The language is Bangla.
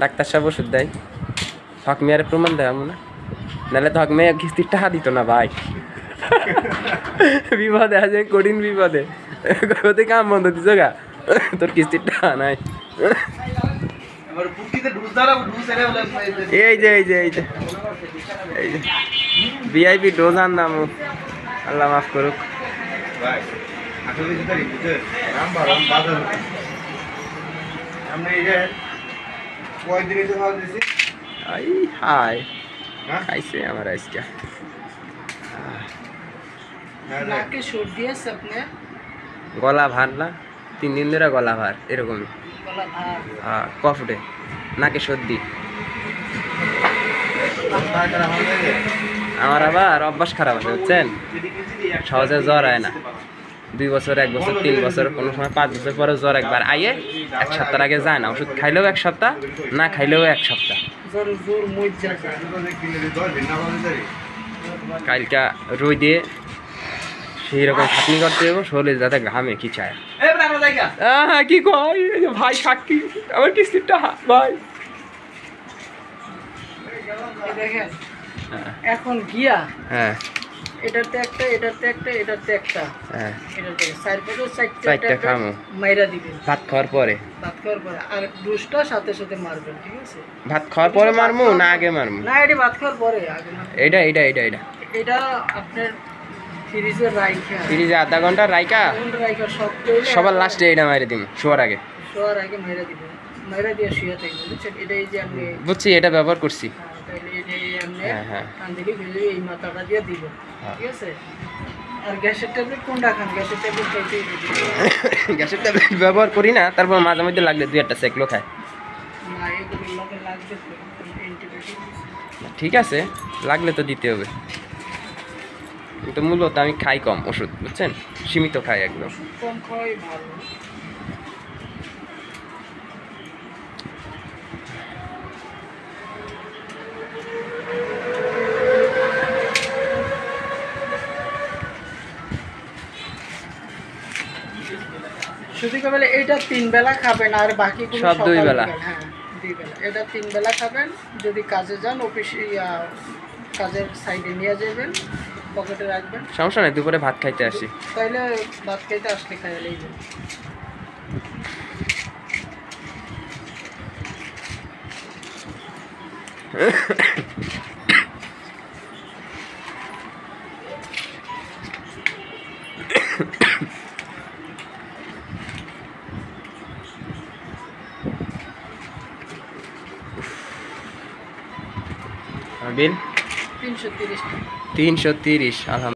ডাক্তার সাহেব ওষুধ দেয়, হক মেয়ারে প্রমাণ দেয় না, নাহলে তো হক মেয়ে কিস্তির টাকা দিত না ভাই। বিপদে আছে, কঠিন বিপদে, ওতে কাম বন্ধ দিছ গা, তোর কিস্তির টাকা নাই। এই যে এই যে এই যে এই যে ভিআইপি ডোজ আনলাম, আল্লাহ মাফ করুক। খাইছে আমার আজকে গলা ভার না, 3 দিন ধরে গলা ভার এরকমই, হ্যাঁ কফ উঠে, নাকে সর্দি। আমার আবার অভ্যাস খারাপ আছে বুঝছেন, সহজে জ্বর হয় না। 2 বছর, 1 বছর, 3 বছর, কোনো সময় 5 বছর পরে জ্বর একবার আইয়ে 1 সপ্তাহ আগে যায় না। ওষুধ খাইলেও 1 সপ্তাহ, না খাইলেও 1 সপ্তাহ। কালকা রুই দিয়ে সেই রকম খাটনি করতে দেবো, শরীর যাতে ঘামে কি চায়। হ্যাঁ কি কয় ভাই, সাক্ষী আমার কিস্তিটা ভাই। এখন গিয়া হ্যাঁ এটাতে একটা, এটাতে একটা, এটাতে একটা, হ্যাঁ এটাতে 4 খামো মাইরা দিবেন ভাত খাওয়ার পরে। ভাত খাওয়ার পরে আর ডোজটা সাথে সাথে মারবেন, ঠিক আছে? ভাত খাওয়ার পরে মারমু না আগে মারমু? না, এটা ভাত খাওয়ার পরে, আগে না। এটা এটা এটা এটা এটা আপনার ফ্রিজে রাইখা, ফ্রিজে আধা ঘন্টা রাইকা সবার লাস্টে এটা মাইরে দিম, শোয়ার আগে। শোয়ার আগে মাইরা দিবেন, মাইরা দিয়ে শুয়ে থাকবেন, বুঝছেন? এটা এই যে আপনি বুঝছি, এটা ব্যবহার করছি। তাহলে এটা আপনি হ্যাঁ কান্দিরি ফেলে এই মাথাটা দিয়ে দিবেন, ঠিক আছে? আর গ্যাসের ট্যাবলেট কোনটা খান? গ্যাসের ট্যাবলেট খাইতেই দিবেন। গ্যাসের ট্যাবলেট ব্যবহার করি না, তারপর মাঝে মধ্যে লাগলে 2-1টা সেকলো খায়। না, এগুলো লোকে লাগবে তো, অ্যান্টিবায়োটিক। ঠিক আছে, লাগলে তো দিতে হবে, কিন্তু মূলত আমি খাই কম ওষুধ, বুঝছেন, সীমিত খাই একদম। কম খাওয়াই ভালো। শুধু কেবল এটা 3 বেলা খাবেন, আর বাকিগুলো সব 2 বেলা। হ্যাঁ 2 বেলা, এটা 3 বেলা খাবেন। যদি কাজে যান, অফিসে কাজের সাইডে নিয়ে যাবেন, পকেটে রাখবেন, সমস্যা নেই, দুপুরে ভাত খাইতে আসি। তাইলে ভাত খাইতে আসলে খাইলেই যাবে। বিল 330 330, আলহামদুলিল্লাহ।